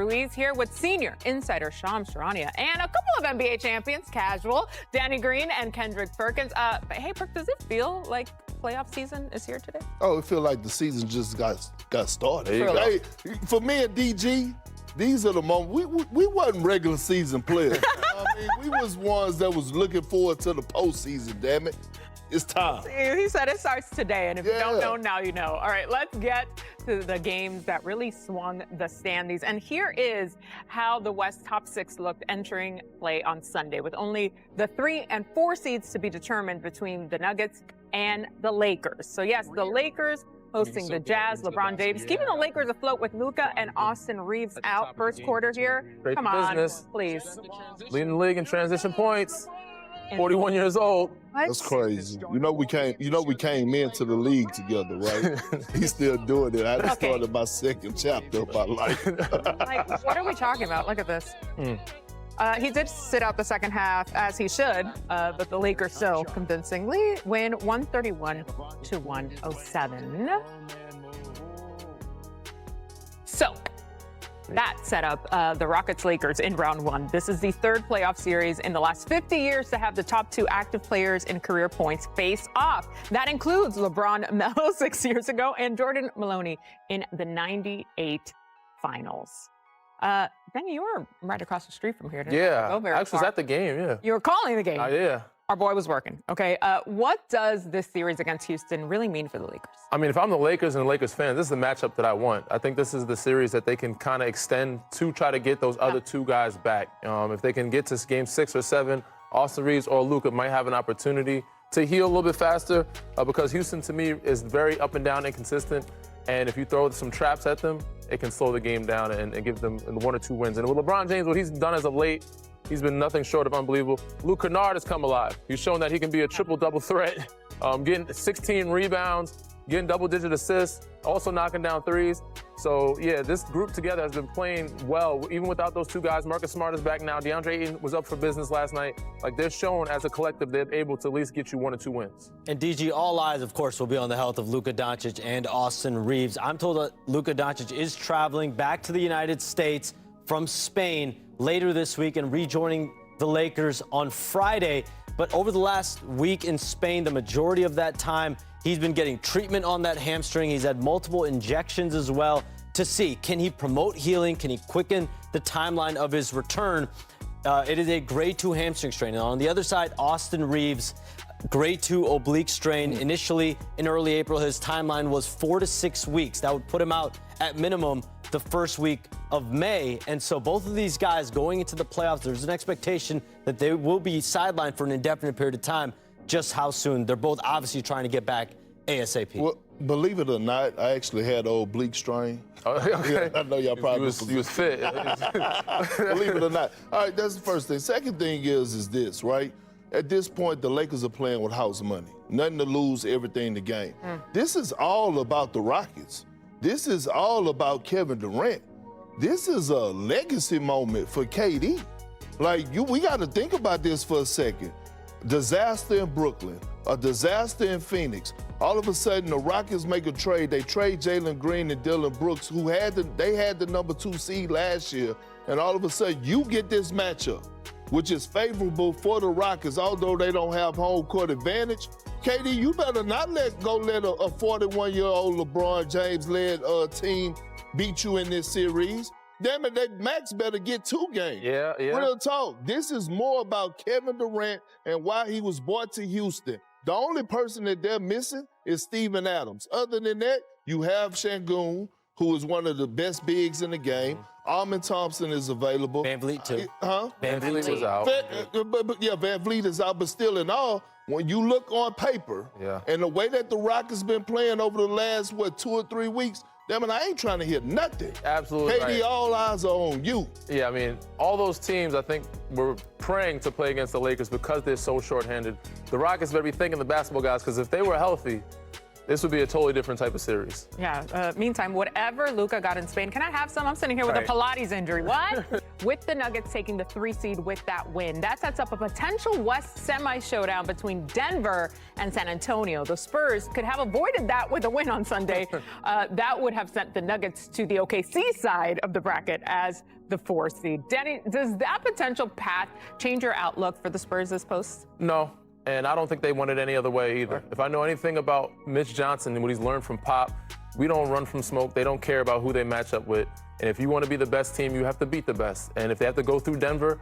Ruiz here with senior insider Shams Charania and a couple of NBA champions, casual, Danny Green and Kendrick Perkins. Hey, Perk, does it feel like playoff season is here today? Oh, it feels like the season just got started. Hey, for me and DG, these are the moments. We wasn't regular season players. We was ones that was looking forward to the postseason, damn it. It's time. He said it starts today, and if you don't know, now you know. All right, let's get to the games that really swung the standings. And here is how the West top 6 looked entering play on Sunday, with only the 3 and 4 seeds to be determined between the Nuggets and the Lakers. So yes, the Lakers hosting the Jazz, LeBron James, keeping the Lakers afloat with Luka and Austin Reeves out first quarter here. Come on, please. Leading the league in transition points. 41 years old. What? That's crazy. You know we came into the league together, right? He's still doing it. I just started my second chapter of my life. Like, what are we talking about? Look at this. He did sit out the second half, as he should, but the Lakers still convincingly win 131-107. So that set up the Rockets-Lakers in round 1. This is the 3rd playoff series in the last 50 years to have the top 2 active players in career points face off. That includes LeBron Melo 6 years ago and Jordan Maloney in the 98 finals. Benny, you were right across the street from here. Yeah, I actually was at the game, yeah. You were calling the game. Yeah. Our boy was working. Okay, what does this series against Houston really mean for the Lakers? I mean, if I'm the Lakers and the Lakers fans, this is the matchup that I want. I think this is the series that they can kind of extend to try to get those other 2 guys back. If they can get to game 6 or 7, Austin Reeves or Luka might have an opportunity to heal a little bit faster because Houston, to me, is very up and down, inconsistent. And if you throw some traps at them, it can slow the game down and give them 1 or 2 wins. And with LeBron James, what he's done as of late, he's been nothing short of unbelievable. Luke Kennard has come alive. He's shown that he can be a triple-double threat, getting 16 rebounds, getting double-digit assists, also knocking down threes. So, yeah, this group together has been playing well, even without those 2 guys. Marcus Smart is back now. DeAndre Aton was up for business last night. Like, they're shown as a collective they're able to at least get you 1 or 2 wins. And, DG, all eyes, of course, will be on the health of Luka Doncic and Austin Reeves. I'm told that Luka Doncic is traveling back to the United States from Spain later this week and rejoining the Lakers on Friday. But over the last week in Spain, the majority of that time, he's been getting treatment on that hamstring. He's had multiple injections as well to see, can he promote healing? Can he quicken the timeline of his return? It is a grade 2 hamstring strain. And on the other side, Austin Reeves, grade 2 oblique strain. Initially, in early April, his timeline was 4 to 6 weeks. That would put him out at minimum the first week of May. And so both of these guys going into the playoffs, there's an expectation that they will be sidelined for an indefinite period of time. Just how soon? They're both obviously trying to get back ASAP. Well, believe it or not, I actually had an oblique strain. Oh, okay. Yeah, I know y'all probably you was fit. Believe it or not. All right, that's the first thing. Second thing is this, right? At this point, the Lakers are playing with house money. Nothing to lose, everything to gain. This is all about the Rockets. This is all about Kevin Durant. This is a legacy moment for KD. Like, we got to think about this for a second. Disaster in Brooklyn, a disaster in Phoenix. All of a sudden, the Rockets make a trade. They trade Jalen Green and Dillon Brooks, who had the number 2 seed last year. And all of a sudden, you get this matchup, which is favorable for the Rockets, although they don't have home court advantage. KD, you better not let a 41-year-old LeBron James-led team beat you in this series. Damn it, Max better get 2 games. Yeah. Real talk. This is more about Kevin Durant and why he was brought to Houston. The only person that they're missing is Steven Adams. Other than that, you have Şengün, who is one of the best bigs in the game. Armin Thompson is available. Van Vliet, too. Van Vliet is out. Van Vliet is out, but still in all, when you look on paper and the way that the Rockets been playing over the last, 2 or 3 weeks, damn it, I ain't trying to hear nothing. Absolutely KD, right. all eyes are on you. Yeah, I mean, all those teams, I think, were praying to play against the Lakers because they're so shorthanded. The Rockets better be thinking the basketball guys, because if they were healthy, this would be a totally different type of series. Yeah. Meantime, whatever Luka got in Spain, can I have some? I'm sitting here with a Pilates injury. What? With the Nuggets taking the 3 seed with that win, that sets up a potential West semi-showdown between Denver and San Antonio. The Spurs could have avoided that with a win on Sunday. That would have sent the Nuggets to the OKC side of the bracket as the 4 seed. Danny, does that potential path change your outlook for the Spurs this post? No. And I don't think they want it any other way either. If I know anything about Mitch Johnson and what he's learned from Pop, we don't run from smoke. They don't care about who they match up with. And if you want to be the best team, you have to beat the best. And if they have to go through Denver,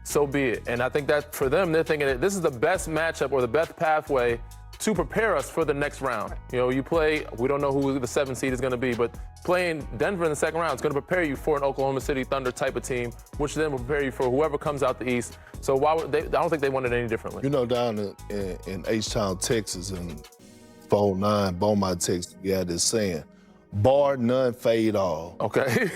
so be it. And I think that for them, they're thinking that this is the best matchup or the best pathway to prepare us for the next round. You know, you play, we don't know who the 7 seed is going to be, but playing Denver in the second round is going to prepare you for an Oklahoma City Thunder type of team, which then will prepare you for whoever comes out the East. So why would they, I don't think they want it any differently. You know, down in H-Town, Texas, and phone 9, Beaumont, Texas, we had this saying, bar none, fade all. Okay.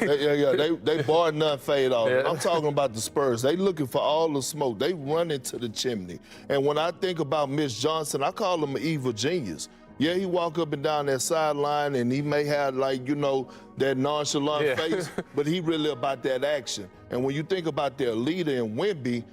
They bar none, fade all. Yeah. I'm talking about the Spurs. They looking for all the smoke. They run into the chimney. And when I think about Mitch Johnson, I call him an evil genius. Yeah, he walk up and down that sideline, and he may have, like, you know, that nonchalant face, but he really about that action. And when you think about their leader in Wemby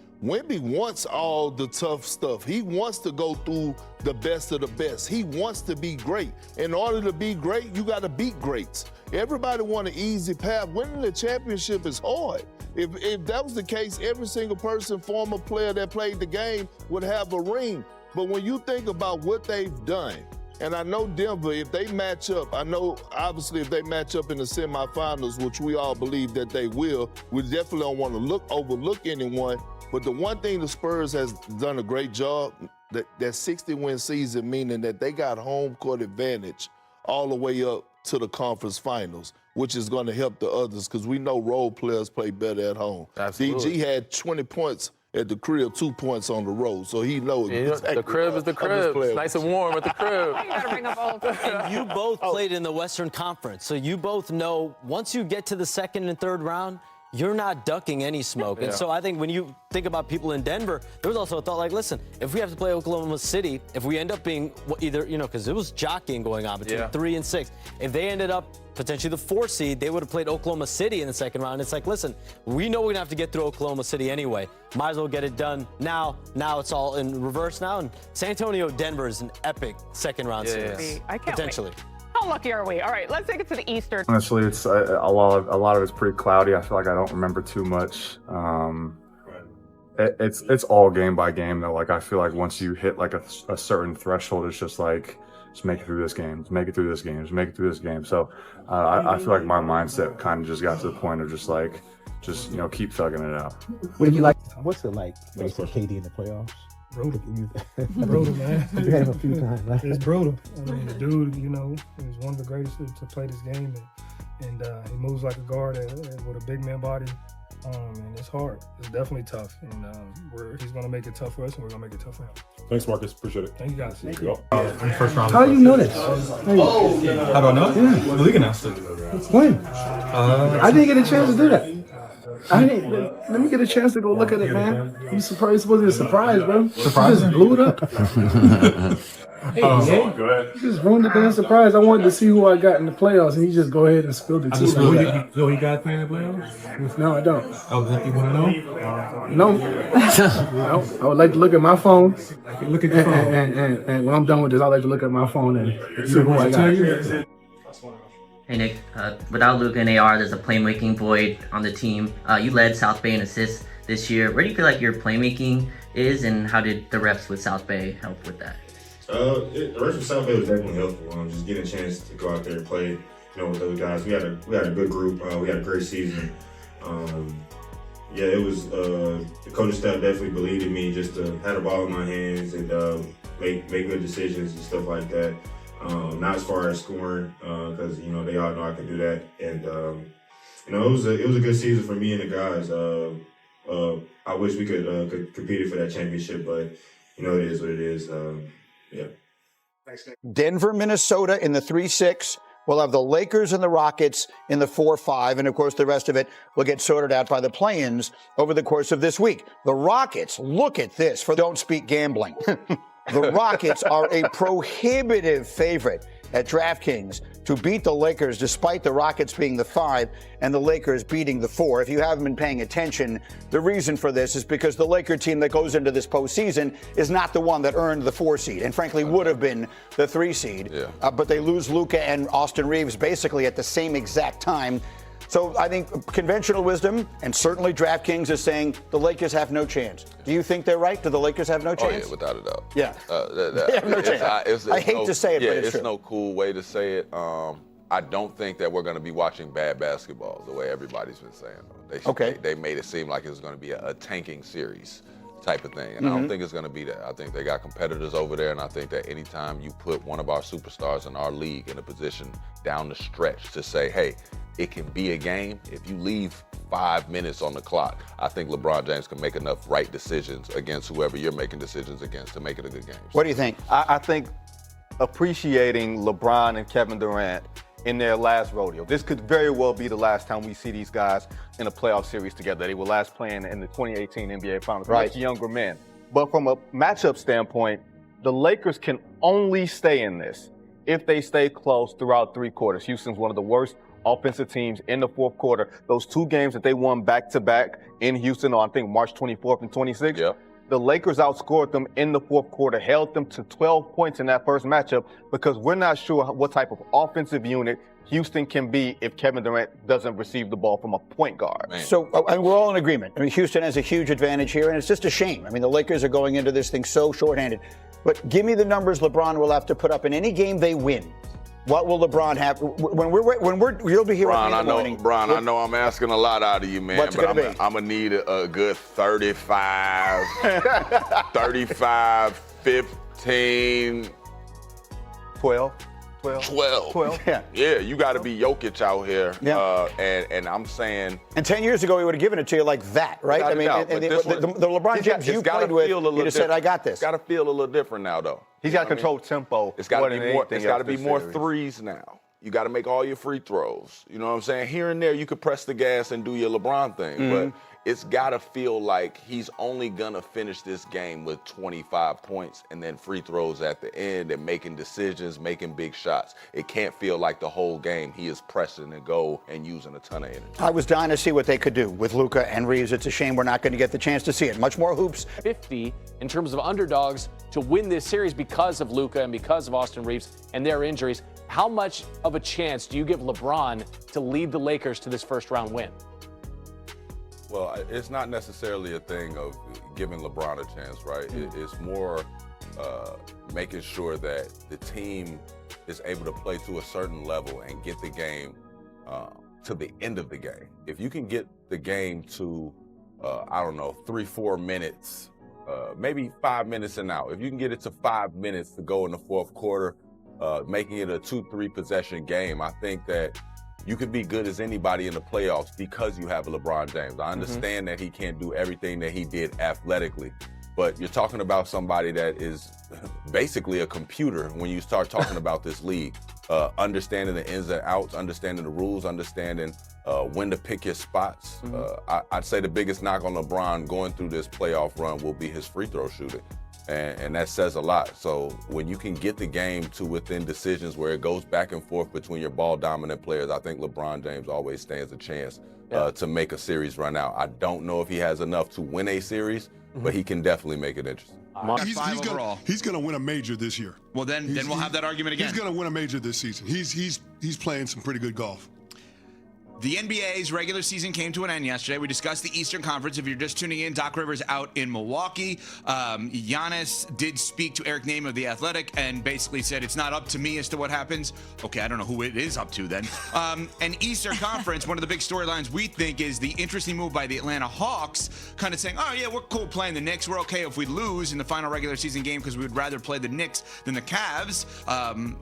wants all the tough stuff. He wants to go through the best of the best. He wants to be great. In order to be great, you got to beat greats. Everybody want an easy path. Winning the championship is hard. If that was the case, every single person, former player that played the game would have a ring. But when you think about what they've done, and I know Denver, if they match up, I know obviously if they match up in the semifinals, which we all believe that they will, we definitely don't want to overlook anyone. But the one thing the Spurs has done a great job, that 60-win season, meaning that they got home court advantage all the way up to the conference finals, which is going to help the others because we know role players play better at home. Absolutely. DG had 20 points at the crib, 2 points on the road, so he knows. The crib is the crib. It's nice and warm at the crib. You gotta bring up all And you both played in the Western Conference, so you both know once you get to the second and third round, you're not ducking any smoke. And so I think when you think about people in Denver, there was also a thought like, listen, if we have to play Oklahoma City, if we end up being either, you know, because it was jockeying going on between 3 and 6, if they ended up potentially the 4 seed, they would have played Oklahoma City in the second round. It's like, listen, we know we're going to have to get through Oklahoma City anyway. Might as well get it done now. Now it's all in reverse now. And San Antonio, Denver is an epic second round series. I can't potentially. wait. How lucky are we? All right, let's take it to the Eastern. Honestly, it's a lot of it's pretty cloudy. I feel like I don't remember too much. It's all game by game though. Like I feel like once you hit like a certain threshold, it's just like just make it through this game, just make it through this game, just make it through this game. So I feel like my mindset kind of just got to the point of just you know keep thugging it out. What do you like? What's it like facing KD in the playoffs? Brutal. Brutal, man. You had him a few times, right? It's brutal. I mean, the dude, you know, is one of the greatest to play this game, and he moves like a guard with a big man body, and it's hard. It's definitely tough, and he's going to make it tough for us, and we're going to make it tough for him. Thanks, Marcus. Appreciate it. Thank you, guys. Thank you. First round. How do you know this? How do I know it? Yeah. The league announced it. When? I didn't get a chance to do that. Let me get a chance to go look at it, man. You surprised? Supposed to be a surprise, bro. Surprise? You just blew it up. Hey, Go ahead. You just ruined the damn surprise. I wanted to see who I got in the playoffs, and you just go ahead and spilled it too. So he got in the playoffs? No, I don't. Oh, you want to know? No. No. I would like to look at my phone. Look at your phone. And when I'm done with this, I'd like to look at my phone and see who I got. Hey Nick, without Luka and AR, there's a playmaking void on the team. You led South Bay in assists this year. Where do you feel like your playmaking is, and how did the reps with South Bay help with that? The reps with South Bay was definitely helpful. Just getting a chance to go out there and play, you know, with those guys. We had a good group. We had a great season. It was the coaching staff definitely believed in me just to have the ball in my hands and make good decisions and stuff like that. Not as far as scoring, because you know they all know I can do that, and you know it was a good season for me and the guys. I wish we could compete for that championship, but you know it is what it is. Denver, Minnesota in the 3-6. We'll have the Lakers and the Rockets in the 4-5, and of course the rest of it will get sorted out by the play-ins over the course of this week. The Rockets, look at this for Don't Speak Gambling. The Rockets are a prohibitive favorite at DraftKings to beat the Lakers despite the Rockets being the 5 and the Lakers beating the 4. If you haven't been paying attention, the reason for this is because the Laker team that goes into this postseason is not the one that earned the 4 seed and frankly would have been the 3 seed. Yeah. But they lose Luka and Austin Reeves basically at the same exact time. So I think conventional wisdom, and certainly DraftKings is saying the Lakers have no chance. Do you think they're right? Do the Lakers have no chance? Oh, yeah, without a doubt. Yeah. They have no chance. I hate to say it, but it's true. no cool way to say it. I don't think that we're going to be watching bad basketball the way everybody's been saying. They made it seem like it was going to be a tanking series type of thing, and I don't think it's going to be that. I think they got competitors over there, and I think that anytime you put one of our superstars in our league in a position down the stretch to say, hey, it can be a game. If you leave 5 minutes on the clock, I think LeBron James can make enough right decisions against whoever you're making decisions against to make it a good game. What do you think? I think appreciating LeBron and Kevin Durant in their last rodeo. This could very well be the last time we see these guys in a playoff series together. They were last playing in the 2018 NBA Finals against younger men. But from a matchup standpoint, the Lakers can only stay in this if they stay close throughout 3 quarters. Houston's one of the worst offensive teams in the 4th quarter. Those 2 games that they won back-to-back in Houston on, I think, March 24th and 26th, the Lakers outscored them in the 4th quarter, held them to 12 points in that first matchup because we're not sure what type of offensive unit Houston can be if Kevin Durant doesn't receive the ball from a point guard. So we're all in agreement. I mean, Houston has a huge advantage here, and it's just a shame. I mean, the Lakers are going into this thing so shorthanded. But give me the numbers LeBron will have to put up in any game they win. What will LeBron have when you'll be here? Brian, I know I'm asking a lot out of you, man. What's but I'm gonna need a good 35, 35, 15, 12. 12. Yeah, you got to be Jokic out here. Yeah. And I'm saying. And 10 years ago, he would have given it to you like that, right? I mean, the LeBron James you played with, you'd have said, I got this. It's got to feel a little different now, though. He's got to control tempo. It's got to be more. It's got to be more threes now. You got to make all your free throws. You know what I'm saying? Here and there, you could press the gas and do your LeBron thing, but it's got to feel like he's only gonna finish this game with 25 points and then free throws at the end and making decisions, making big shots. It can't feel like the whole game he is pressing and go and using a ton of energy. I was dying to see what they could do with Luka and Reeves. It's a shame we're not going to get the chance to see it. Much more hoops. 50 in terms of underdogs to win this series because of Luka and because of Austin Reeves and their injuries. How much of a chance do you give LeBron to lead the Lakers to this first-round win? Well, it's not necessarily a thing of giving LeBron a chance, right? It's more making sure that the team is able to play to a certain level and get the game to the end of the game. If you can get the game to, 3-4 minutes, maybe 5 minutes and out. If you can get it to 5 minutes to go in the 4th quarter, making it a 2-3 possession game, I think that you could be good as anybody in the playoffs because you have a LeBron James. I understand that he can't do everything that he did athletically, but you're talking about somebody that is basically a computer when you start talking about this league. Understanding the ins and outs, understanding the rules, understanding when to pick your spots. I'd say the biggest knock on LeBron going through this playoff run will be his free throw shooting. And that says a lot. So when you can get the game to within decisions where it goes back and forth between your ball dominant players, I think LeBron James always stands a chance to make a series run out. I don't know if he has enough to win a series, but he can definitely make it interesting. He's going to win a major this year. Well, then we'll have that argument again. He's going to win a major this season. He's playing some pretty good golf. The NBA's regular season came to an end yesterday. We discussed the Eastern Conference. If you're just tuning in, Doc Rivers out in Milwaukee. Giannis did speak to Eric Name of The Athletic and basically said, it's not up to me as to what happens. Okay, I don't know who it is up to then. And Eastern Conference, one of the big storylines we think is the interesting move by the Atlanta Hawks, kind of saying, oh, yeah, we're cool playing the Knicks. We're okay if we lose in the final regular season game because we would rather play the Knicks than the Cavs.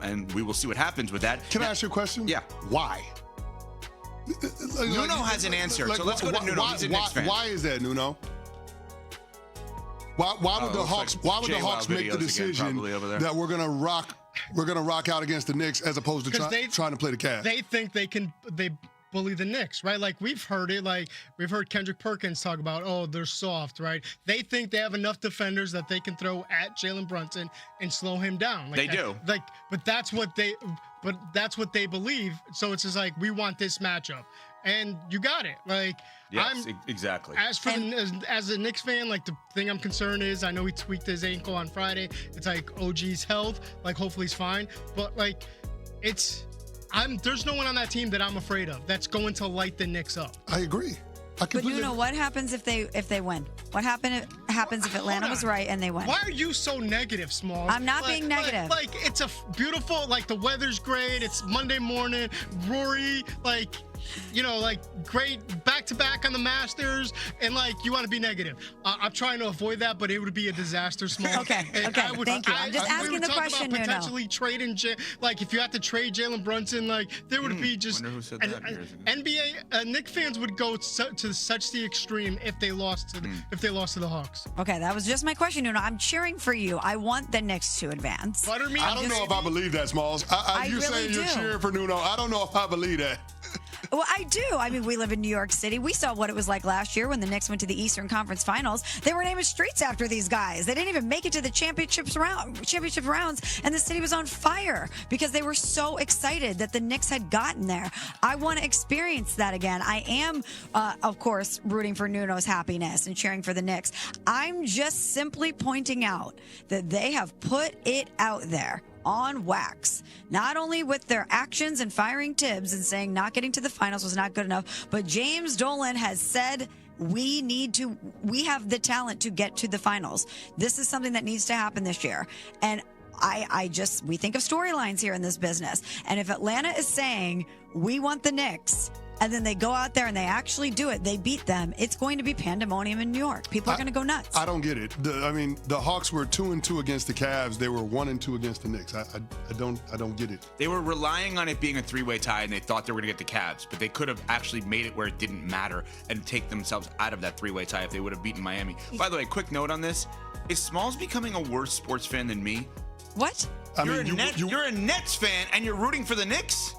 And we will see what happens with that. Can I ask you a question? Yeah. Why? Nuno has an answer, so let's go to Nuno. He's a Knicks fan. Why is that, Nuno? Why would the Hawks? Why would the Hawks make the decision that we're gonna rock out against the Knicks as opposed to trying to play the Cavs? They think they bully the Knicks, right? Like we've heard it. Like we've heard Kendrick Perkins talk about, oh, they're soft, right? They think they have enough defenders that they can throw at Jalen Brunson and slow him down. Like They do. But that's what they believe. So it's just like, we want this matchup. And you got it. Like, Yes, exactly. As for as a Knicks fan, like the thing I'm concerned is, I know he tweaked his ankle on Friday. It's like OG's health. Like hopefully he's fine. But like, there's no one on that team that I'm afraid of that's going to light the Knicks up. I agree. But Nuno, what happens if they win? What happens if Atlanta was right and they win? Why are you so negative, Smalls? I'm not being negative. Like it's a beautiful, like the weather's great. It's Monday morning. Rory, like, great back-to-back on the Masters, and like you want to be negative. I'm trying to avoid that, but it would be a disaster, Smalls. Okay, thank you. I'm just asking the question, Nuno. Potentially trading, like if you have to trade Jalen Brunson, like there would be just. Wonder who said that years ago. NBA Knicks fans would go to such the extreme if they lost to the Hawks. Okay, that was just my question, Nuno. I'm cheering for you. I want the Knicks to advance. I don't know if I believe that, Smalls. You're really saying you're cheering for Nuno. I don't know if I believe that. Well, I do. I mean, we live in New York City. We saw what it was like last year when the Knicks went to the Eastern Conference Finals. They were naming streets after these guys. They didn't even make it to the championship rounds, and the city was on fire because they were so excited that the Knicks had gotten there. I want to experience that again. I am, of course, rooting for Nuno's happiness and cheering for the Knicks. I'm just simply pointing out that they have put it out there on wax, not only with their actions and firing Tibbs and saying not getting to the finals was not good enough, but James Dolan has said we have the talent to get to the finals. This is something that needs to happen this year. And we think of storylines here in this business. And if Atlanta is saying we want the Knicks, and then they go out there and they actually do it, they beat them, it's going to be pandemonium in New York. People are going to go nuts. I don't get it. The Hawks were 2-2 against the Cavs. They were 1-2 against the Knicks. I don't get it. They were relying on it being a three-way tie, and they thought they were going to get the Cavs, but they could have actually made it where it didn't matter and take themselves out of that three-way tie if they would have beaten Miami. By the way, quick note on this: is Smalls becoming a worse sports fan than me? What? You're a Nets fan, and you're rooting for the Knicks?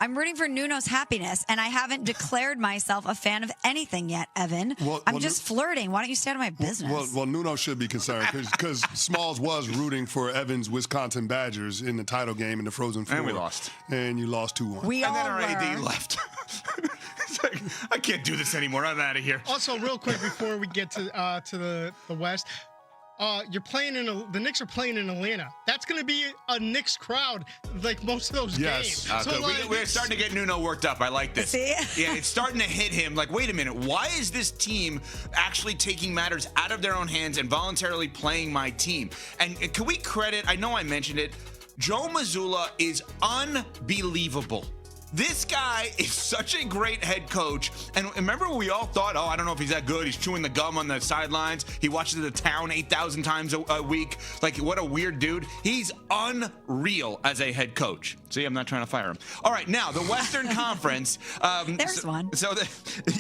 I'm rooting for Nuno's happiness, and I haven't declared myself a fan of anything yet, Evan. I'm just flirting. Why don't you stay out of my business? Well, Nuno should be concerned because Smalls was rooting for Evan's Wisconsin Badgers in the title game in the Frozen Four. And we lost. And you lost 2-1. And then our AD left. It's like, I can't do this anymore. I'm out of here. Also, real quick before we get to the West, the Knicks are playing in Atlanta. That's going to be a Knicks crowd, like most of those games. So we're starting to get Nuno worked up. I like this. See? Yeah, it's starting to hit him. Like, wait a minute. Why is this team actually taking matters out of their own hands and voluntarily playing my team? And can we credit, I know I mentioned it, Joe Mazzulla is unbelievable. This guy is such a great head coach. And remember, we all thought, I don't know if he's that good. He's chewing the gum on the sidelines. He watches The Town 8,000 times a week. Like, what a weird dude. He's unreal as a head coach. See, I'm not trying to fire him. All right, now, the Western Conference. There's one. So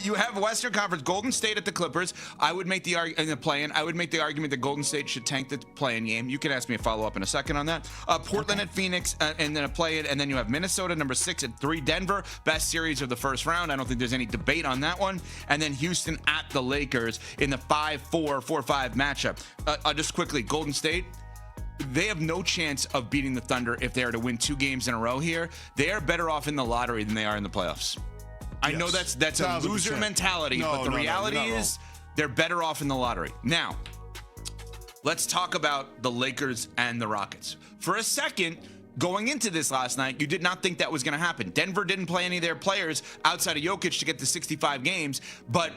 you have Western Conference, Golden State at the Clippers. I would make the argument in the play-in. I would make the argument that Golden State should tank the play-in game. You can ask me a follow-up in a second on that. Portland at Phoenix, and then a play-in. And then you have Minnesota, number 6 at 3. Denver, best series of the first round. I don't think there's any debate on that one. And then Houston at the Lakers in the 5-4, 4-5 matchup. Just quickly, Golden State, they have no chance of beating the Thunder if they are to win 2 games in a row here. They are better off in the lottery than they are in the playoffs. I know that's a loser mentality, but the reality is they're better off in the lottery. Now, let's talk about the Lakers and the Rockets. For a second, going into this last night, you did not think that was going to happen. Denver didn't play any of their players outside of Jokic to get to 65 games, but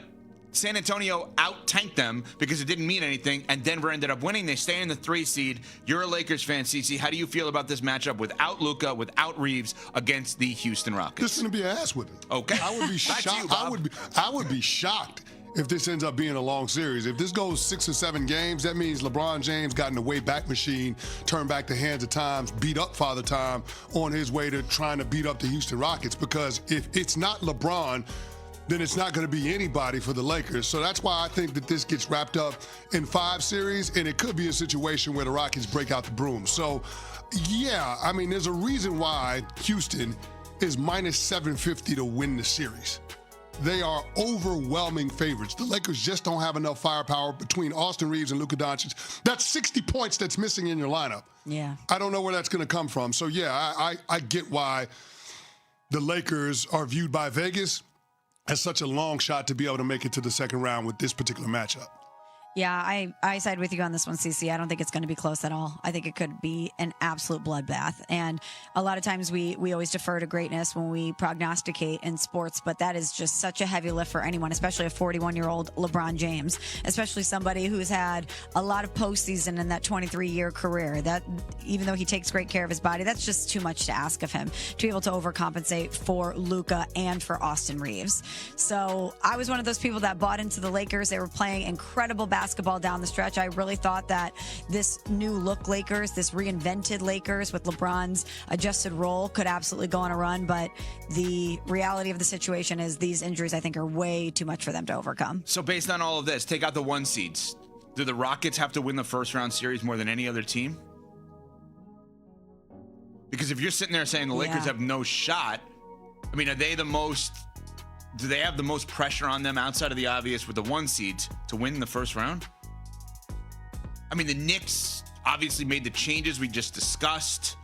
San Antonio out-tanked them because it didn't mean anything, and Denver ended up winning. They stay in the 3 seed. You're a Lakers fan, CC. How do you feel about this matchup without Luka, without Reeves, against the Houston Rockets? This is going to be an ass whipping. Okay. I would be shocked. I would be shocked if this ends up being a long series. If this goes 6 or 7 games, that means LeBron James got in the way back machine, turned back the hands of times, beat up Father Time on his way to trying to beat up the Houston Rockets. Because if it's not LeBron, then it's not going to be anybody for the Lakers. So that's why I think that this gets wrapped up in 5 series, and it could be a situation where the Rockets break out the broom. So, yeah, I mean, there's a reason why Houston is minus 750 to win the series. They are overwhelming favorites. The Lakers just don't have enough firepower between Austin Reeves and Luka Doncic. That's 60 points that's missing in your lineup. Yeah. I don't know where that's going to come from. So, yeah, I get why the Lakers are viewed by Vegas as such a long shot to be able to make it to the second round with this particular matchup. Yeah, I side with you on this one, CC. I don't think it's going to be close at all. I think it could be an absolute bloodbath. And a lot of times we always defer to greatness when we prognosticate in sports, but that is just such a heavy lift for anyone, especially a 41-year-old LeBron James, especially somebody who's had a lot of postseason in that 23-year career. That even though he takes great care of his body, that's just too much to ask of him to be able to overcompensate for Luka and for Austin Reeves. So I was one of those people that bought into the Lakers. They were playing incredible basketball down the stretch. I really thought that this new look Lakers, this reinvented Lakers with LeBron's adjusted role could absolutely go on a run, but the reality of the situation is these injuries I think are way too much for them to overcome. So based on all of this, take out the 1 seeds. Do the Rockets have to win the first round series more than any other team? Because if you're sitting there saying the Lakers have no shot, I mean, are they the most... Do they have the most pressure on them outside of the obvious with the 1 seeds to win the first round? I mean, the Knicks obviously made the changes we just discussed.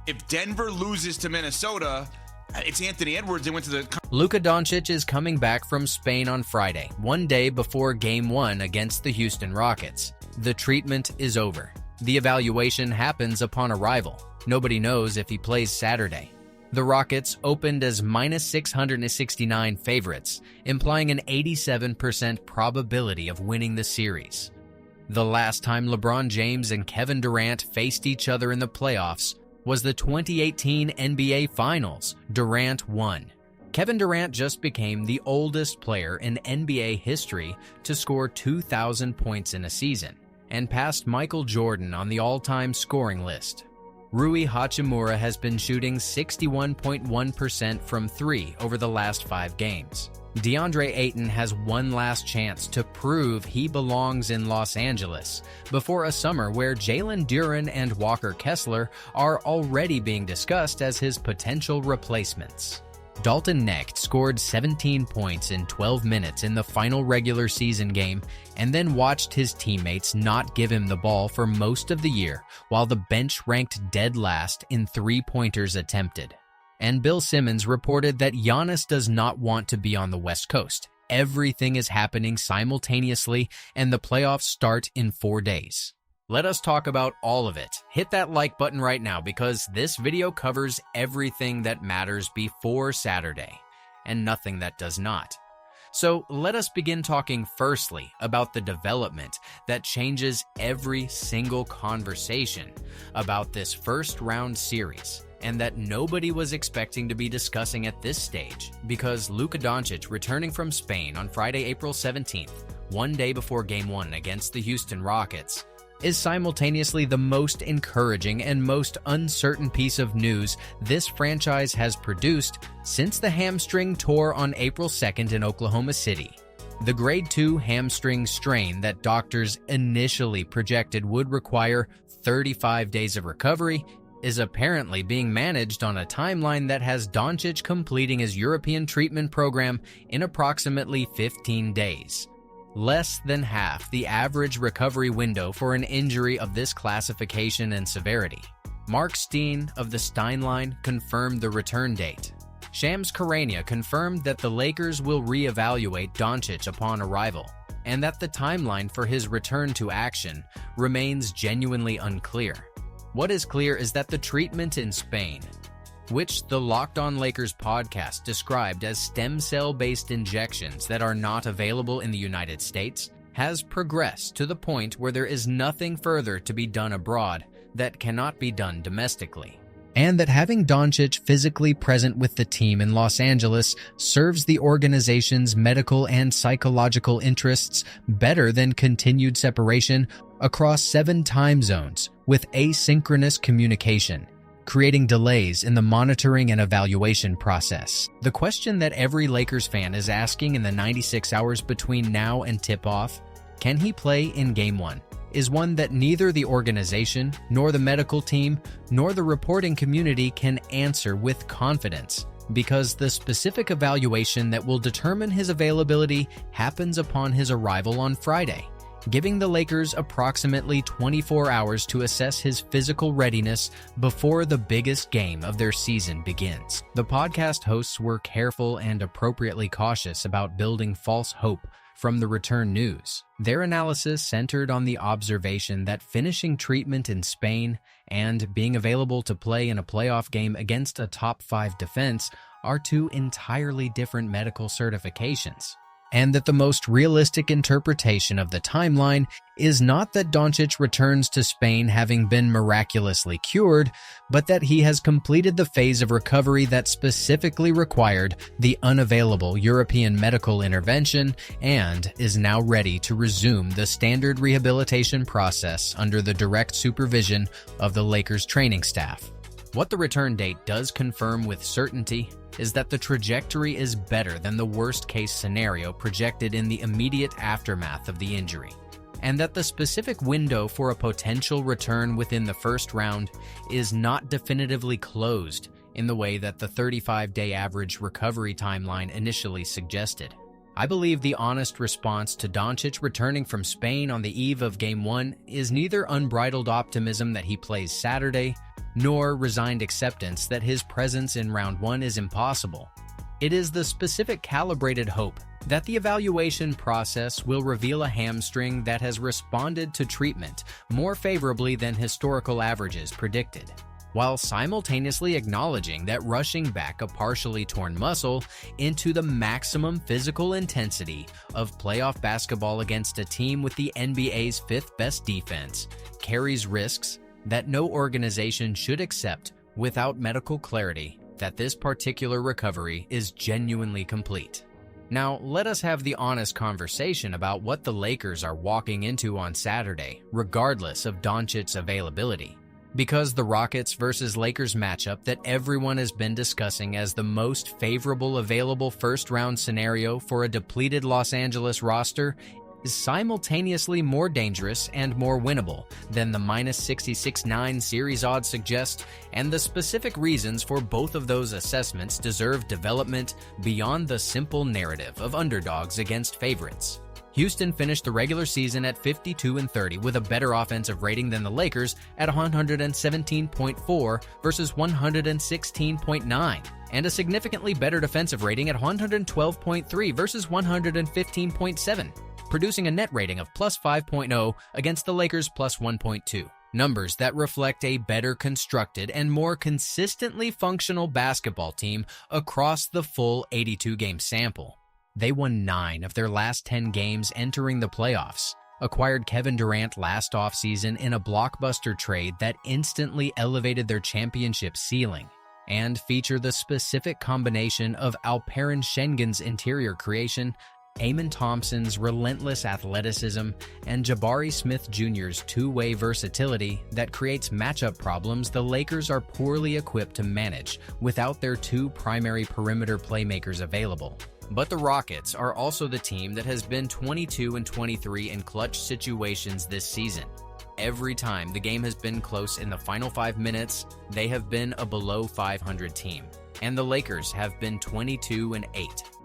If Denver loses to Minnesota, it's Anthony Edwards. They went to the... Luka Doncic is coming back from Spain on Friday, 1 day before Game 1 against the Houston Rockets. The treatment is over. The evaluation happens upon arrival. Nobody knows if he plays Saturday. The Rockets opened as minus 669 favorites, implying an 87% probability of winning the series. The last time LeBron James and Kevin Durant faced each other in the playoffs was the 2018 NBA Finals. Durant won. Kevin Durant just became the oldest player in NBA history to score 2,000 points in a season, and passed Michael Jordan on the all-time scoring list. Rui Hachimura has been shooting 61.1% from 3 over the last 5 games. DeAndre Aton has one last chance to prove he belongs in Los Angeles before a summer where Jalen Duren and Walker Kessler are already being discussed as his potential replacements. Dalton Connect scored 17 points in 12 minutes in the final regular season game and then watched his teammates not give him the ball for most of the year while the bench ranked dead last in three-pointers attempted. And Bill Simmons reported that Giannis does not want to be on the West Coast. Everything is happening simultaneously and the playoffs start in 4 days. Let us talk about all of it. Hit that like button right now because this video covers everything that matters before Saturday and nothing that does not. So let us begin talking firstly about the development that changes every single conversation about this first round series and that nobody was expecting to be discussing at this stage because Luka Doncic returning from Spain on Friday, April 17th, 1 day before Game 1 against the Houston Rockets, is simultaneously the most encouraging and most uncertain piece of news this franchise has produced since the hamstring tore on April 2nd in Oklahoma City. The grade 2 hamstring strain that doctors initially projected would require 35 days of recovery is apparently being managed on a timeline that has Doncic completing his European treatment program in approximately 15 days. Less than half the average recovery window for an injury of this classification and severity. Mark Steen of the Stein Line confirmed the return date. Shams Charania confirmed that the Lakers will reevaluate Doncic upon arrival, and that the timeline for his return to action remains genuinely unclear. What is clear is that the treatment in Spain, which the Locked On Lakers podcast described as stem cell-based injections that are not available in the United States, has progressed to the point where there is nothing further to be done abroad that cannot be done domestically. And that having Doncic physically present with the team in Los Angeles serves the organization's medical and psychological interests better than continued separation across 7 time zones with asynchronous communication, creating delays in the monitoring and evaluation process. The question that every Lakers fan is asking in the 96 hours between now and tip-off, can he play in Game 1? is one that neither the organization, nor the medical team, nor the reporting community can answer with confidence, because the specific evaluation that will determine his availability happens upon his arrival on Friday, giving the Lakers approximately 24 hours to assess his physical readiness before the biggest game of their season begins. The podcast hosts were careful and appropriately cautious about building false hope from the return news. Their analysis centered on the observation that finishing treatment in Spain and being available to play in a playoff game against a top 5 defense are two entirely different medical certifications, and that the most realistic interpretation of the timeline is not that Doncic returns to Spain having been miraculously cured, but that he has completed the phase of recovery that specifically required the unavailable European medical intervention and is now ready to resume the standard rehabilitation process under the direct supervision of the Lakers training staff. What the return date does confirm with certainty is that the trajectory is better than the worst-case scenario projected in the immediate aftermath of the injury, and that the specific window for a potential return within the first round is not definitively closed in the way that the 35-day average recovery timeline initially suggested. I believe the honest response to Doncic returning from Spain on the eve of Game 1 is neither unbridled optimism that he plays Saturday, nor resigned acceptance that his presence in Round 1 is impossible. It is the specific calibrated hope that the evaluation process will reveal a hamstring that has responded to treatment more favorably than historical averages predicted, while simultaneously acknowledging that rushing back a partially torn muscle into the maximum physical intensity of playoff basketball against a team with the NBA's 5th best defense carries risks that no organization should accept without medical clarity that this particular recovery is genuinely complete. Now, let us have the honest conversation about what the Lakers are walking into on Saturday, regardless of Doncic's availability. Because the Rockets versus Lakers matchup that everyone has been discussing as the most favorable available first-round scenario for a depleted Los Angeles roster is simultaneously more dangerous and more winnable than the -66.9 series odds suggest, and the specific reasons for both of those assessments deserve development beyond the simple narrative of underdogs against favorites. Houston finished the regular season at 52-30 with a better offensive rating than the Lakers at 117.4 versus 116.9, and a significantly better defensive rating at 112.3 versus 115.7. producing a net rating of plus 5.0 against the Lakers' plus 1.2. Numbers that reflect a better constructed and more consistently functional basketball team across the full 82-game sample. They won 9 of their last 10 games entering the playoffs, acquired Kevin Durant last offseason in a blockbuster trade that instantly elevated their championship ceiling, and feature the specific combination of Alperen Şengen's interior creation, Amen Thompson's relentless athleticism, and Jabari Smith Jr.'s two-way versatility that creates matchup problems the Lakers are poorly equipped to manage without their 2 primary perimeter playmakers available. But the Rockets are also the team that has been 22-23 in clutch situations this season. Every time the game has been close in the final 5 minutes, they have been a below 500 team. And the Lakers have been 22-8.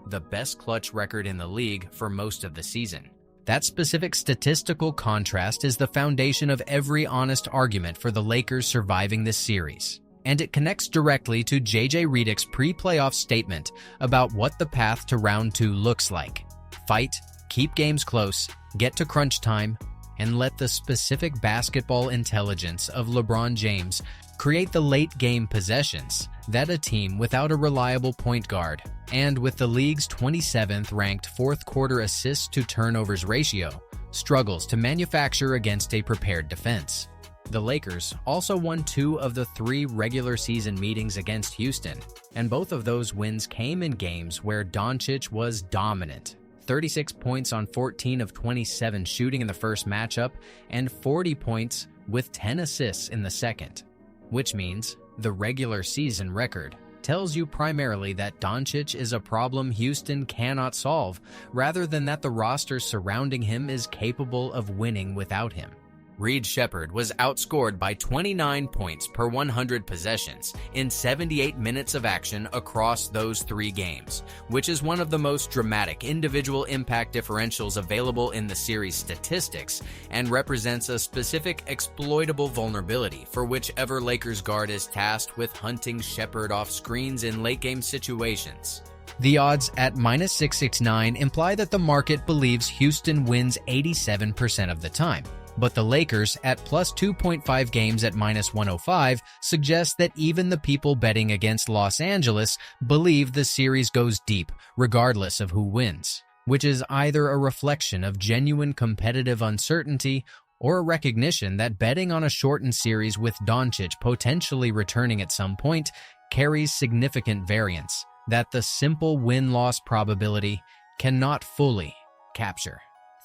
The best clutch record in the league for most of the season. That specific statistical contrast is the foundation of every honest argument for the Lakers surviving this series, and it connects directly to JJ Redick's pre-playoff statement about what the path to round 2 looks like. Fight, keep games close, get to crunch time, and let the specific basketball intelligence of LeBron James create the late-game possessions that a team without a reliable point guard and with the league's 27th ranked fourth-quarter assists-to-turnovers ratio struggles to manufacture against a prepared defense. The Lakers also won 2 of the 3 regular season meetings against Houston, and both of those wins came in games where Doncic was dominant. 36 points on 14 of 27 shooting in the first matchup, and 40 points with 10 assists in the second. Which means the regular season record tells you primarily that Doncic is a problem Houston cannot solve, rather than that the roster surrounding him is capable of winning without him. Reed Shepherd was outscored by 29 points per 100 possessions in 78 minutes of action across those 3 games, which is one of the most dramatic individual impact differentials available in the series statistics and represents a specific exploitable vulnerability for whichever Lakers guard is tasked with hunting Shepherd off screens in late-game situations. The odds at -669 imply that the market believes Houston wins 87% of the time. But the Lakers, at plus 2.5 games at -105, suggest that even the people betting against Los Angeles believe the series goes deep, regardless of who wins, which is either a reflection of genuine competitive uncertainty or a recognition that betting on a shortened series with Doncic potentially returning at some point carries significant variance that the simple win-loss probability cannot fully capture.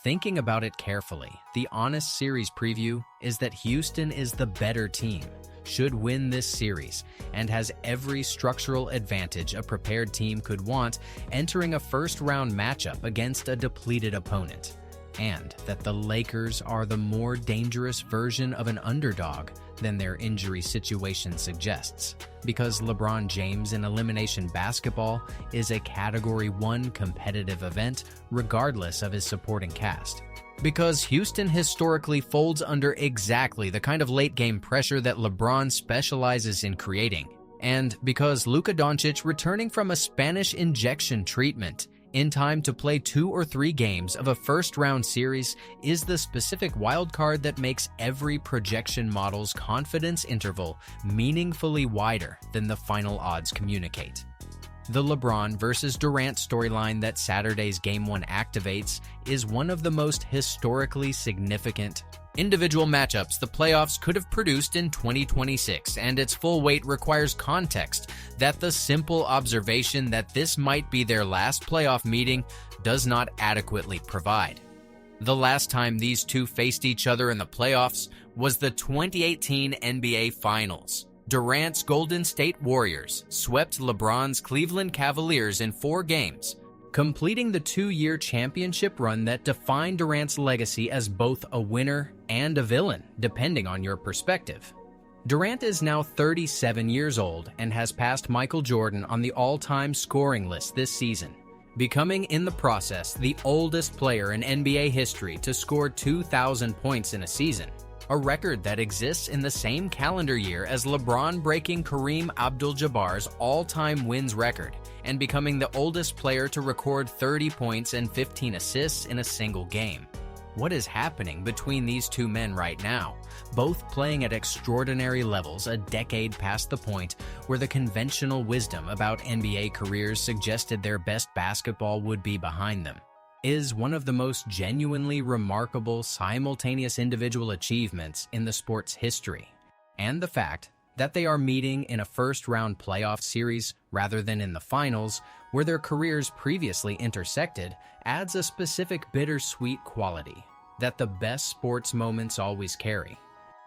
Thinking about it carefully, the honest series preview is that Houston is the better team, should win this series, and has every structural advantage a prepared team could want entering a first-round matchup against a depleted opponent, and that the Lakers are the more dangerous version of an underdog than their injury situation suggests, because LeBron James in elimination basketball is a Category 1 competitive event regardless of his supporting cast. Because Houston historically folds under exactly the kind of late-game pressure that LeBron specializes in creating, and because Luka Doncic returning from a Spanish injection treatment in time to play 2 or 3 games of a first-round series is the specific wildcard that makes every projection model's confidence interval meaningfully wider than the final odds communicate. The LeBron versus Durant storyline that Saturday's Game 1 activates is one of the most historically significant individual matchups the playoffs could have produced in 2026, and its full weight requires context that the simple observation that this might be their last playoff meeting does not adequately provide. The last time these two faced each other in the playoffs was the 2018 NBA Finals. Durant's Golden State Warriors swept LeBron's Cleveland Cavaliers in 4 games, completing the 2-year championship run that defined Durant's legacy as both a winner and a villain, depending on your perspective. Durant is now 37 years old and has passed Michael Jordan on the all-time scoring list this season, becoming in the process the oldest player in NBA history to score 2,000 points in a season, a record that exists in the same calendar year as LeBron breaking Kareem Abdul-Jabbar's all-time wins record and becoming the oldest player to record 30 points and 15 assists in a single game. What is happening between these two men right now, both playing at extraordinary levels a decade past the point where the conventional wisdom about NBA careers suggested their best basketball would be behind them, is one of the most genuinely remarkable simultaneous individual achievements in the sport's history. And the fact that they are meeting in a first-round playoff series rather than in the finals, where their careers previously intersected, adds a specific bittersweet quality that the best sports moments always carry.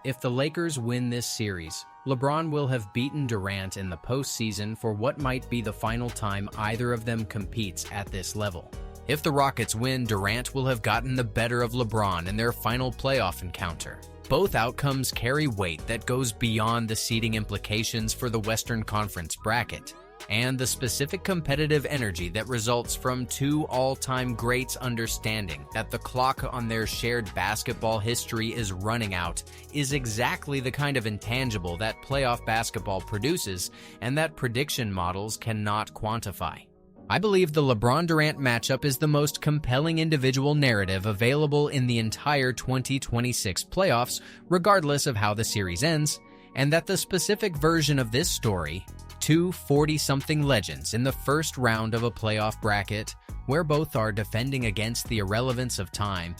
If the Lakers win this series, LeBron will have beaten Durant in the postseason for what might be the final time either of them competes at this level. If the Rockets win, Durant will have gotten the better of LeBron in their final playoff encounter. Both outcomes carry weight that goes beyond the seeding implications for the Western Conference bracket, and the specific competitive energy that results from two all-time greats understanding that the clock on their shared basketball history is running out is exactly the kind of intangible that playoff basketball produces and that prediction models cannot quantify. I believe the LeBron-Durant matchup is the most compelling individual narrative available in the entire 2026 playoffs, regardless of how the series ends, and that the specific version of this story, two 40-something legends in the first round of a playoff bracket, where both are defending against the irrelevance of time,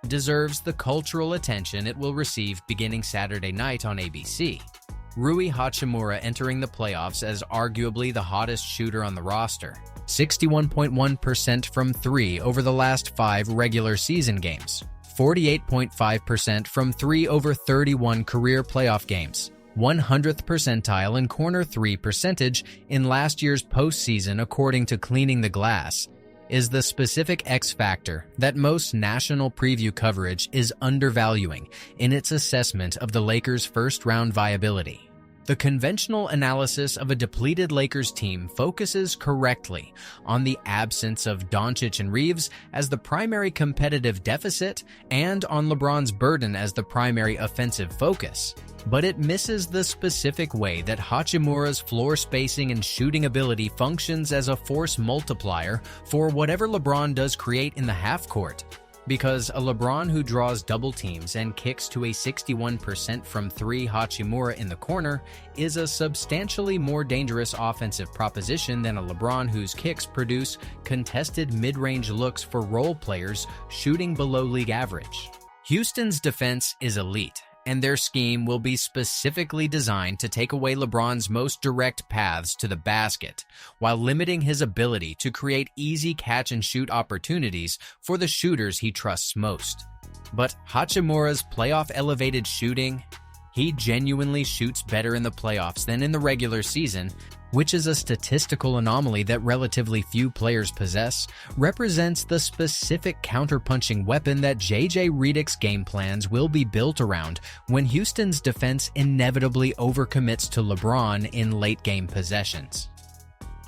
deserves the cultural attention it will receive beginning Saturday night on ABC. Rui Hachimura entering the playoffs as arguably the hottest shooter on the roster. 61.1% from 3 over the last 5 regular season games. 48.5% from 3 over 31 career playoff games. 100th percentile in corner 3 percentage in last year's postseason according to Cleaning the Glass. is the specific X factor that most national preview coverage is undervaluing in its assessment of the Lakers' first-round viability. The conventional analysis of a depleted Lakers team focuses correctly on the absence of Doncic and Reeves as the primary competitive deficit and on LeBron's burden as the primary offensive focus. But it misses the specific way that Hachimura's floor spacing and shooting ability functions as a force multiplier for whatever LeBron does create in the half court. Because a LeBron who draws double teams and kicks to a 61% from 3 Hachimura in the corner is a substantially more dangerous offensive proposition than a LeBron whose kicks produce contested mid-range looks for role players shooting below league average. Houston's defense is elite, and their scheme will be specifically designed to take away LeBron's most direct paths to the basket, while limiting his ability to create easy catch-and-shoot opportunities for the shooters he trusts most. But Hachimura's playoff-elevated shooting, he genuinely shoots better in the playoffs than in the regular season, which is a statistical anomaly that relatively few players possess, represents the specific counterpunching weapon that J.J. Redick's game plans will be built around when Houston's defense inevitably overcommits to LeBron in late-game possessions.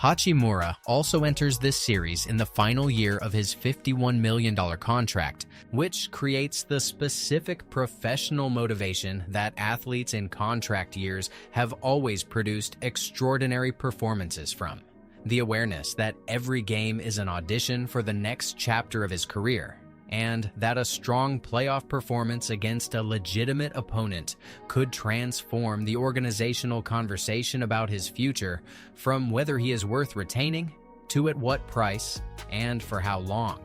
Hachimura also enters this series in the final year of his $51 million contract, which creates the specific professional motivation that athletes in contract years have always produced extraordinary performances from. The awareness that every game is an audition for the next chapter of his career, and that a strong playoff performance against a legitimate opponent could transform the organizational conversation about his future from whether he is worth retaining to at what price and for how long.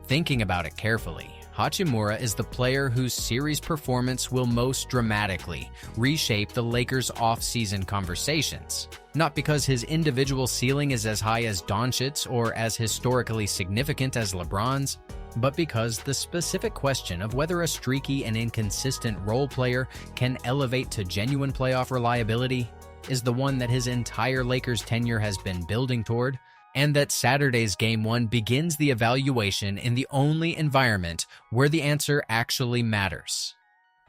Thinking about it carefully, Hachimura is the player whose series performance will most dramatically reshape the Lakers' off-season conversations. Not because his individual ceiling is as high as Doncic's or as historically significant as LeBron's, but because the specific question of whether a streaky and inconsistent role player can elevate to genuine playoff reliability is the one that his entire Lakers tenure has been building toward, and that Saturday's Game 1 begins the evaluation in the only environment where the answer actually matters.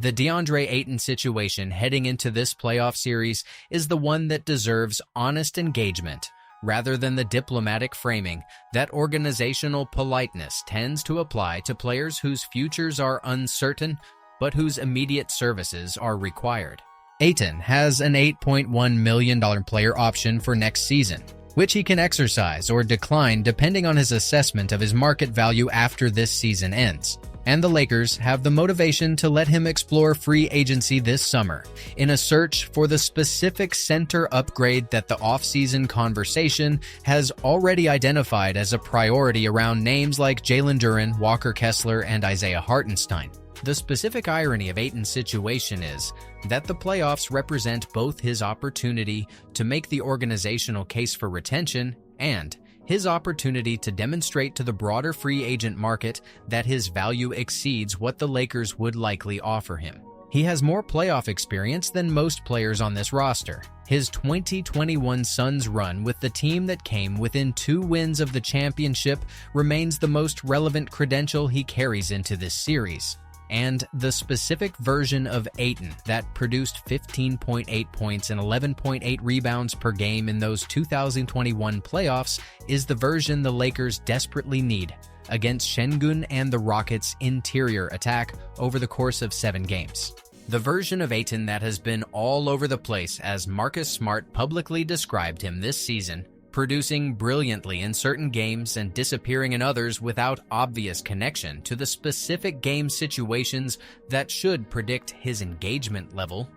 The DeAndre Aton situation heading into this playoff series is the one that deserves honest engagement, rather than the diplomatic framing that organizational politeness tends to apply to players whose futures are uncertain, but whose immediate services are required. Aton has an $8.1 million player option for next season, which he can exercise or decline depending on his assessment of his market value after this season ends. And the Lakers have the motivation to let him explore free agency this summer in a search for the specific center upgrade that the offseason conversation has already identified as a priority around names like Jalen Duren, Walker Kessler, and Isaiah Hartenstein. The specific irony of Aton's situation is that the playoffs represent both his opportunity to make the organizational case for retention and his opportunity to demonstrate to the broader free agent market that his value exceeds what the Lakers would likely offer him. He has more playoff experience than most players on this roster. His 2021 Suns run with the team that came within 2 wins of the championship remains the most relevant credential he carries into this series. And the specific version of Aton that produced 15.8 points and 11.8 rebounds per game in those 2021 playoffs is the version the Lakers desperately need against Şengün and the Rockets' interior attack over the course of 7 games. The version of Aton that has been all over the place, as Marcus Smart publicly described him this season, producing brilliantly in certain games and disappearing in others without obvious connection to the specific game situations that should predict his engagement level,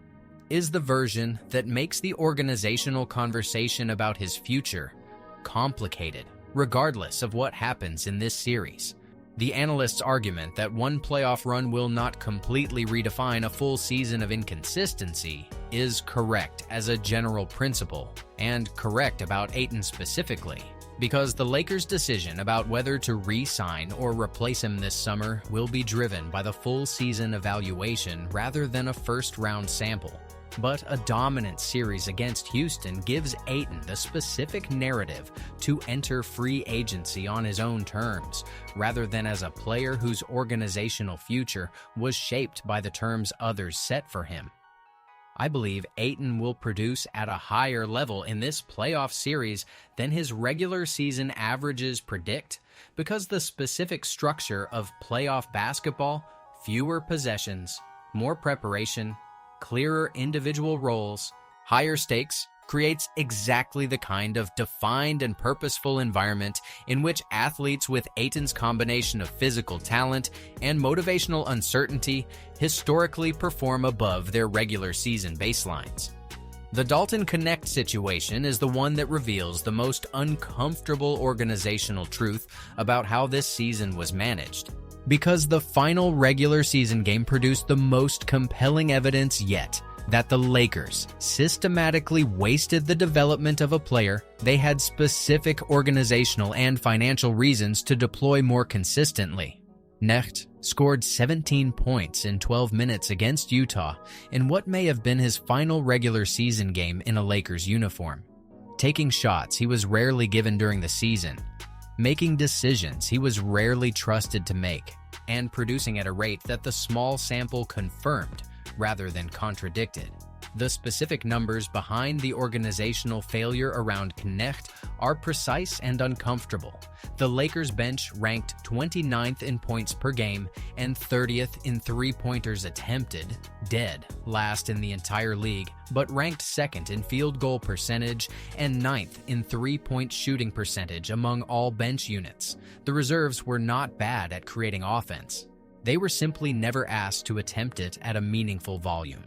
is the version that makes the organizational conversation about his future complicated, regardless of what happens in this series. The analyst's argument that one playoff run will not completely redefine a full season of inconsistency is correct as a general principle, and correct about Aton specifically, because the Lakers' decision about whether to re-sign or replace him this summer will be driven by the full season evaluation rather than a first-round sample. But a dominant series against Houston gives Ayton the specific narrative to enter free agency on his own terms, rather than as a player whose organizational future was shaped by the terms others set for him. I believe Ayton will produce at a higher level in this playoff series than his regular season averages predict, because the specific structure of playoff basketball, fewer possessions, more preparation, clearer individual roles, higher stakes, creates exactly the kind of defined and purposeful environment in which athletes with Ayton's combination of physical talent and motivational uncertainty historically perform above their regular season baselines. The Dalton Connect situation is the one that reveals the most uncomfortable organizational truth about how this season was managed, because the final regular season game produced the most compelling evidence yet that the Lakers systematically wasted the development of a player they had specific organizational and financial reasons to deploy more consistently. Knecht scored 17 points in 12 minutes against Utah in what may have been his final regular season game in a Lakers uniform. Taking shots he was rarely given during the season, making decisions he was rarely trusted to make, and producing at a rate that the small sample confirmed rather than contradicted. The specific numbers behind the organizational failure around Connect are precise and uncomfortable. The Lakers bench ranked 29th in points per game and 30th in three-pointers attempted, dead last in the entire league, but ranked second in field goal percentage and 9th in three-point shooting percentage among all bench units. The reserves were not bad at creating offense. They were simply never asked to attempt it at a meaningful volume.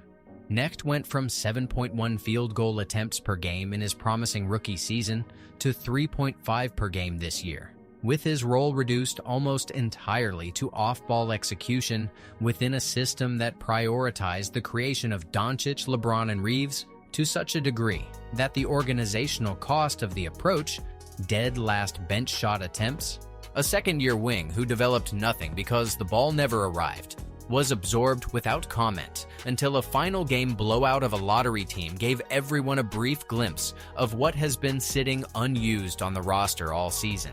Knecht went from 7.1 field goal attempts per game in his promising rookie season to 3.5 per game this year, with his role reduced almost entirely to off-ball execution within a system that prioritized the creation of Doncic, LeBron, and Reeves to such a degree that the organizational cost of the approach, dead last bench shot attempts, a second-year wing who developed nothing because the ball never arrived, was absorbed without comment until a final game blowout of a lottery team gave everyone a brief glimpse of what has been sitting unused on the roster all season.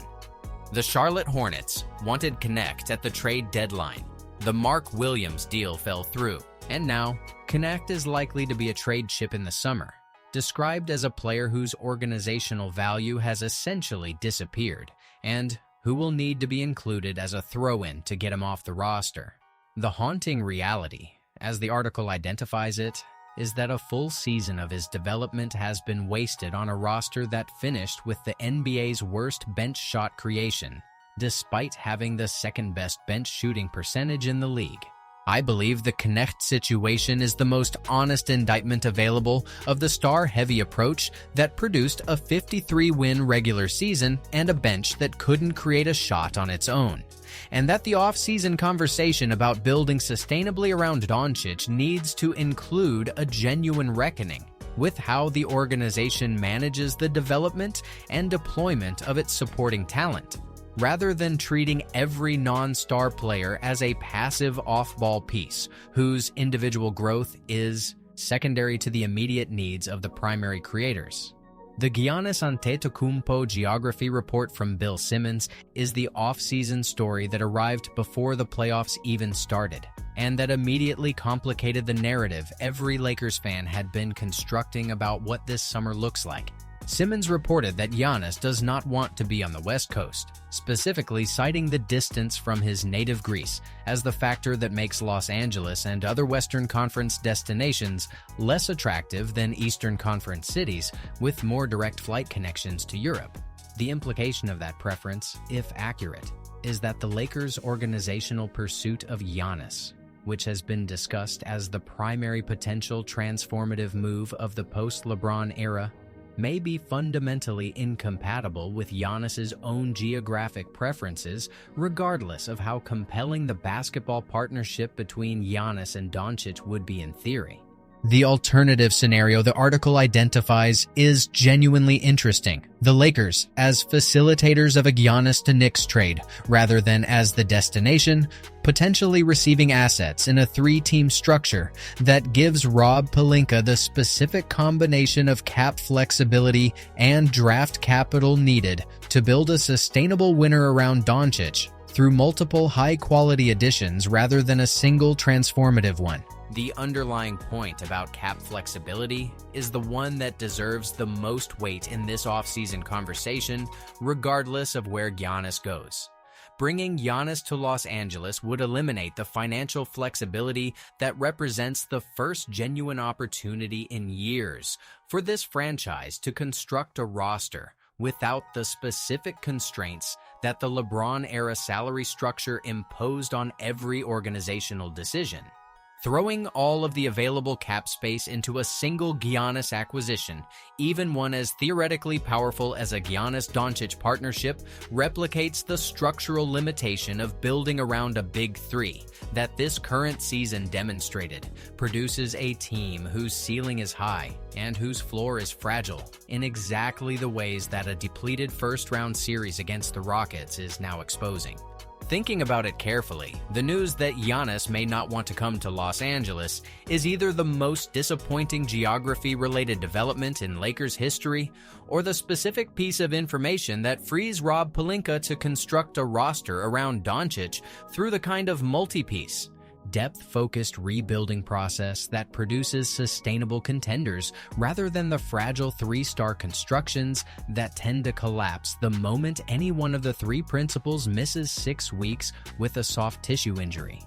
The Charlotte Hornets wanted Connect at the trade deadline. The Mark Williams deal fell through, and now Connect is likely to be a trade chip in the summer, described as a player whose organizational value has essentially disappeared, and who will need to be included as a throw-in to get him off the roster. The haunting reality, as the article identifies it, is that a full season of his development has been wasted on a roster that finished with the NBA's worst bench shot creation, despite having the second-best bench shooting percentage in the league. I believe the Connect situation is the most honest indictment available of the star-heavy approach that produced a 53-win regular season and a bench that couldn't create a shot on its own, and that the off-season conversation about building sustainably around Doncic needs to include a genuine reckoning with how the organization manages the development and deployment of its supporting talent, rather than treating every non-star player as a passive off-ball piece whose individual growth is secondary to the immediate needs of the primary creators. The Giannis Antetokounmpo geography report from Bill Simmons is the off-season story that arrived before the playoffs even started, and that immediately complicated the narrative every Lakers fan had been constructing about what this summer looks like. Simmons reported that Giannis does not want to be on the West Coast, specifically citing the distance from his native Greece as the factor that makes Los Angeles and other Western Conference destinations less attractive than Eastern Conference cities with more direct flight connections to Europe. The implication of that preference, if accurate, is that the Lakers' organizational pursuit of Giannis, which has been discussed as the primary potential transformative move of the post-LeBron era, may be fundamentally incompatible with Giannis's own geographic preferences, regardless of how compelling the basketball partnership between Giannis and Doncic would be in theory. The alternative scenario the article identifies is genuinely interesting. The Lakers as facilitators of a Giannis to Knicks trade, rather than as the destination, potentially receiving assets in a 3-team structure that gives Rob Pelinka the specific combination of cap flexibility and draft capital needed to build a sustainable winner around Doncic through multiple high-quality additions rather than a single transformative one. The underlying point about cap flexibility is the one that deserves the most weight in this offseason conversation, regardless of where Giannis goes. Bringing Giannis to Los Angeles would eliminate the financial flexibility that represents the first genuine opportunity in years for this franchise to construct a roster without the specific constraints that the LeBron-era salary structure imposed on every organizational decision. Throwing all of the available cap space into a single Giannis acquisition, even one as theoretically powerful as a Giannis-Doncic partnership, replicates the structural limitation of building around a big three that this current season demonstrated, produces a team whose ceiling is high and whose floor is fragile in exactly the ways that a depleted first-round series against the Rockets is now exposing. Thinking about it carefully, the news that Giannis may not want to come to Los Angeles is either the most disappointing geography-related development in Lakers history, or the specific piece of information that frees Rob Pelinka to construct a roster around Doncic through the kind of multi-piece, depth-focused rebuilding process that produces sustainable contenders rather than the fragile 3-star constructions that tend to collapse the moment any one of the 3 principals misses 6 weeks with a soft tissue injury.